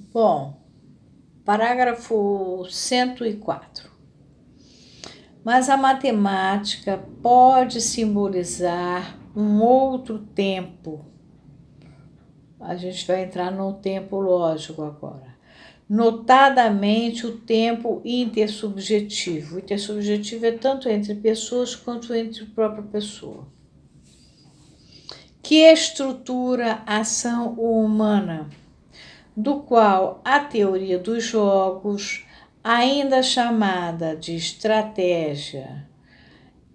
Bom, parágrafo 104. Mas a matemática pode simbolizar um outro tempo. A gente vai entrar no tempo lógico agora. Notadamente o tempo intersubjetivo. O intersubjetivo é tanto entre pessoas quanto entre a própria pessoa. Que estrutura a ação humana, do qual a teoria dos jogos, ainda chamada de estratégia,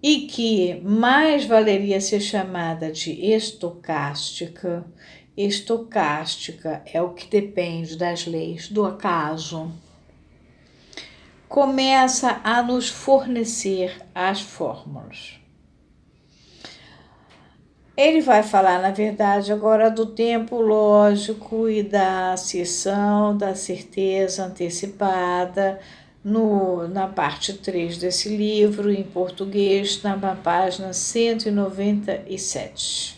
e que mais valeria ser chamada de estocástica. Estocástica é o que depende das leis do acaso. Começa a nos fornecer as fórmulas. Ele vai falar, na verdade, agora do tempo lógico e da acessão, da certeza antecipada, na parte 3 desse livro, em português, na página 197.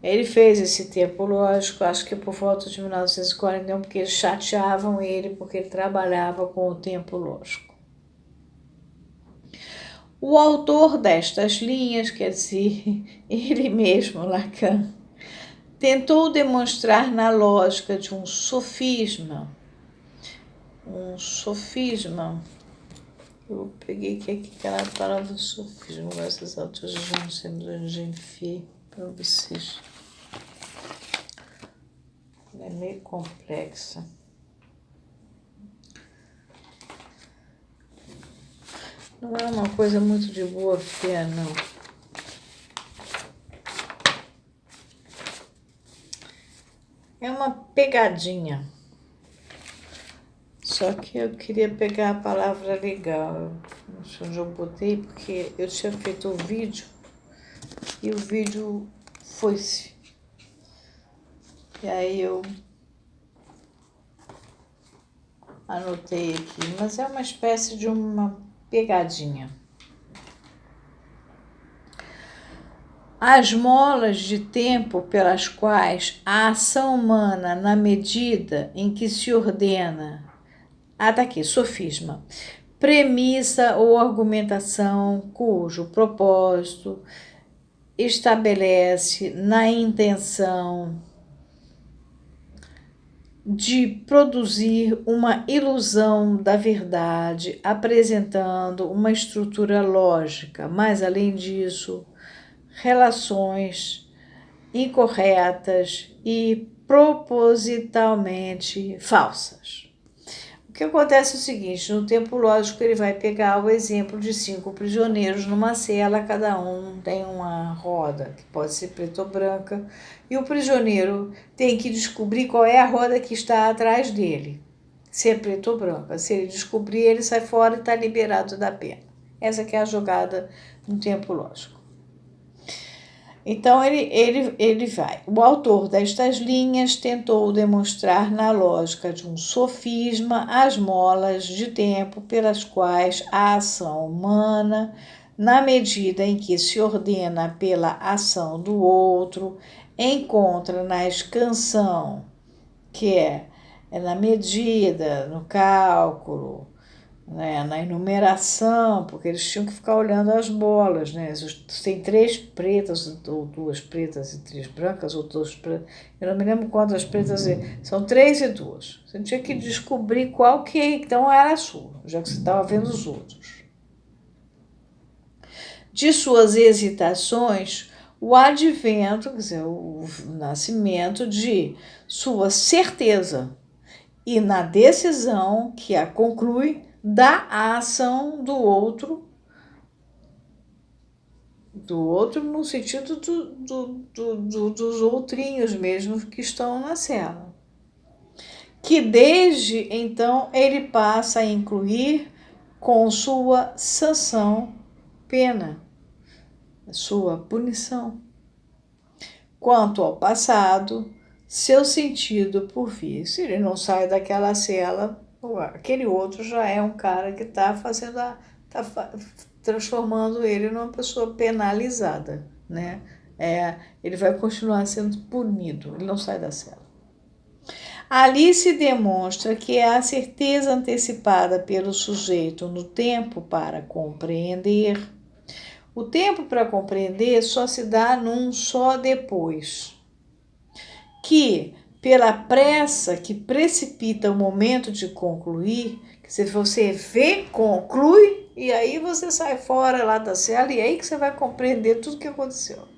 Ele fez esse tempo lógico, acho que por volta de 1941, porque eles chateavam ele, porque ele trabalhava com o tempo lógico. O autor destas linhas, quer dizer, ele mesmo, Lacan, tentou demonstrar na lógica de um sofisma. Eu peguei aqui aquela palavra sofisma, essas alturas já não sei onde eu enfiei para vocês. É meio complexa. Não é uma coisa muito de boa fé, não. É uma pegadinha. Só que eu queria pegar a palavra legal. Não sei onde eu botei, porque eu tinha feito o vídeo e o vídeo foi-se. E aí eu anotei aqui, mas é uma espécie de uma pegadinha. As molas de tempo pelas quais a ação humana, na medida em que se ordena, sofisma, premissa ou argumentação cujo propósito estabelece na intenção de produzir uma ilusão da verdade, apresentando uma estrutura lógica, mas, além disso, relações incorretas e propositalmente falsas. O que acontece é o seguinte: no tempo lógico ele vai pegar o exemplo de 5 prisioneiros numa cela, cada um tem uma roda, que pode ser preta ou branca, e o prisioneiro tem que descobrir qual é a roda que está atrás dele, se é preta ou branca. Se ele descobrir, ele sai fora e está liberado da pena. Essa que é a jogada no tempo lógico. Então, ele vai. O autor destas linhas tentou demonstrar na lógica de um sofisma as molas de tempo pelas quais a ação humana, na medida em que se ordena pela ação do outro, encontra na escansão, que é na medida, no cálculo, né, na enumeração, porque eles tinham que ficar olhando as bolas, né? Tem 3 pretas, ou 2 pretas e 3 brancas, ou 2 pretas. Eu não me lembro quantas pretas são 3 e 2. Você tinha que descobrir qual que então era a sua, já que você estava vendo os outros. De suas hesitações, o advento, quer dizer, o nascimento de sua certeza, e na decisão que a conclui da ação do outro no sentido dos outrinhos mesmo que estão na cela. Que desde então ele passa a incluir com sua sanção pena, sua punição. Quanto ao passado, seu sentido por vir. Se ele não sai daquela cela, aquele outro já é um cara que está transformando ele numa pessoa penalizada, né? Ele vai continuar sendo punido, ele não sai da cela. Ali se demonstra que é a certeza antecipada pelo sujeito no tempo para compreender. O tempo para compreender só se dá num só depois, que, pela pressa que precipita o momento de concluir, que se você vê, conclui, e aí você sai fora lá da cela, e aí que você vai compreender tudo o que aconteceu.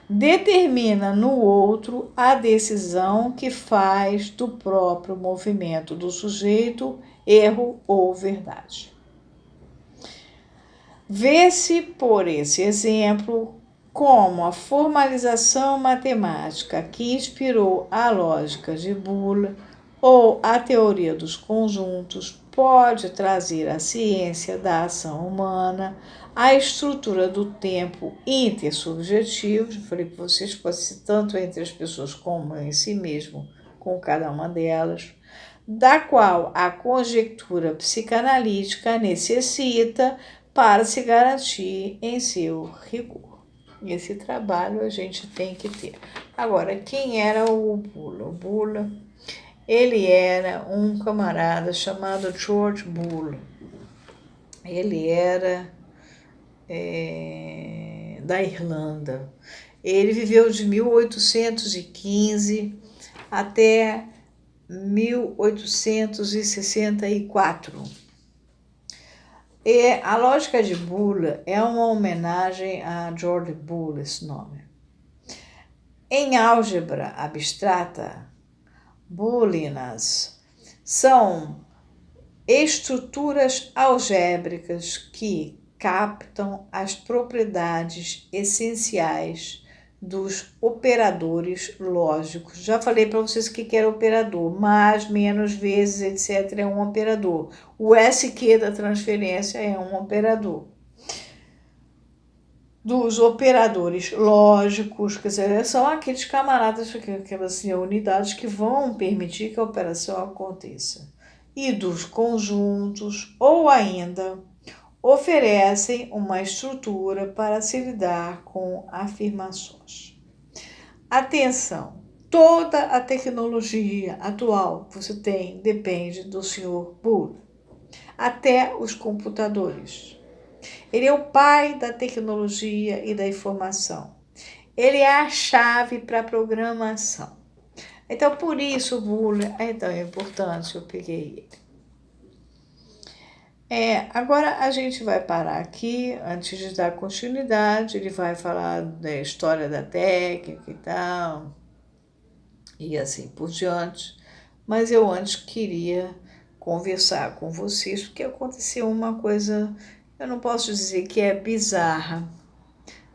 Determina no outro a decisão que faz do próprio movimento do sujeito erro ou verdade. Vê-se, por esse exemplo, como a formalização matemática que inspirou a lógica de Boole ou a teoria dos conjuntos pode trazer à ciência da ação humana a estrutura do tempo intersubjetivo. Eu falei para vocês, pode ser tanto entre as pessoas como em si mesmo, com cada uma delas, da qual a conjectura psicanalítica necessita para se garantir em seu rigor. Esse trabalho a gente tem que ter. Agora, quem era o Boole? O Boole, ele era um camarada chamado George Boole. Ele era da Irlanda. Ele viveu de 1815 até 1864. E a lógica de Boole é uma homenagem a George Boole, esse nome. Em álgebra abstrata, booleanas são estruturas algébricas que captam as propriedades essenciais dos operadores lógicos. Já falei para vocês o que era operador. Mais, menos, vezes, etc. é um operador. O SQ da transferência é um operador. Dos operadores lógicos, quer dizer, são aqueles camaradas, aquelas unidades que vão permitir que a operação aconteça. E dos conjuntos, ou ainda oferecem uma estrutura para se lidar com afirmações. Atenção, toda a tecnologia atual que você tem depende do Sr. Boole, até os computadores. Ele é o pai da tecnologia e da informação. Ele é a chave para a programação. Então, por isso o Boole é tão importante, eu peguei ele. Agora a gente vai parar aqui, antes de dar continuidade, ele vai falar da história da técnica e tal, e assim por diante. Mas eu antes queria conversar com vocês, porque aconteceu uma coisa, eu não posso dizer que é bizarra,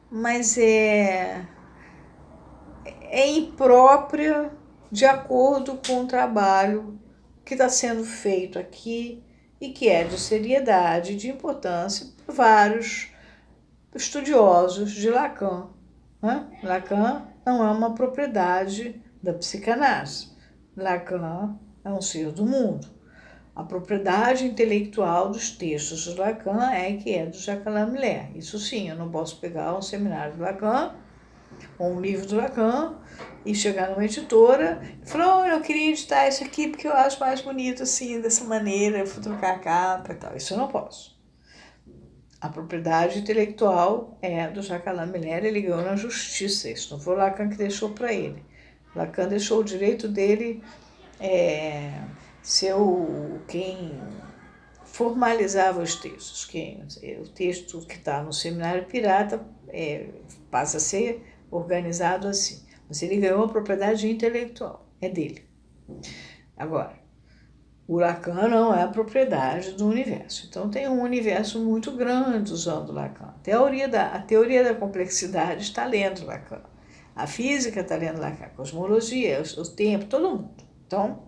mas é imprópria de acordo com o trabalho que está sendo feito aqui e que é de seriedade e de importância por vários estudiosos de Lacan. Lacan não é uma propriedade da psicanálise. Lacan é um ser do mundo. A propriedade intelectual dos textos de Lacan é que é do Jacques Miller. Isso sim, eu não posso pegar um seminário de Lacan ou um livro do Lacan e chegar numa editora e falar, eu queria editar isso aqui porque eu acho mais bonito assim, dessa maneira, eu vou trocar a capa e tal. Isso eu não posso. A propriedade intelectual é do Jacques Miller, ele ganhou na justiça. Isso não foi o Lacan que deixou para ele. Lacan deixou o direito dele ser quem formalizava os textos. O texto que está no Seminário Pirata passa a ser organizado assim. Mas ele ganhou a propriedade intelectual, é dele. Agora, o Lacan não é a propriedade do universo. Então, tem um universo muito grande usando Lacan. A teoria da complexidade está lendo Lacan. A física está lendo Lacan. A cosmologia, o tempo, todo mundo. Então,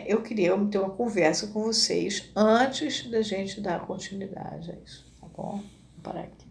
eu queria ter uma conversa com vocês antes da gente dar continuidade a isso, tá bom? Vou parar aqui.